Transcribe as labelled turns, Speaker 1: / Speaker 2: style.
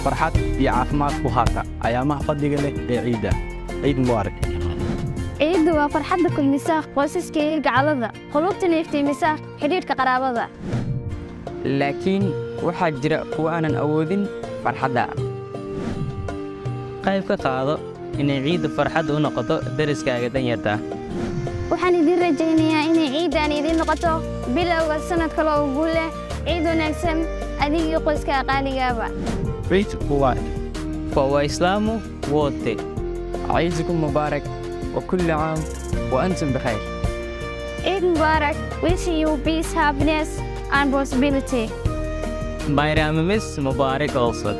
Speaker 1: farxad iyo caafimaad ku haata ayaamaha fadhiga leh ee ciida. Ciid mubaarak.
Speaker 2: ciiddu waa farxadda kulmisa qoysaska iyo gacalada qulubta neeftiimisa xidhiidhka qaraabada
Speaker 3: laakiin waxaa jira kuwa aanan awoodin farxadda
Speaker 4: qayb ka qaado inay ciidda farxad u noqoto deriskaaga danyarta
Speaker 2: waxaan idin rajaynayaa inay ciiddan idin noqoto bilowga sanad kale oo guul leh ciid wanaagsan adiga iyo qoyska qaaligaaba
Speaker 1: Ciid mubaarak.
Speaker 4: فوإسلام ووتي
Speaker 3: عيدكم مبارك وكل عام وأنتم بخير.
Speaker 2: Eid Mubarak, wishing you peace, happiness, and prosperity.
Speaker 4: بايرامس مبارك also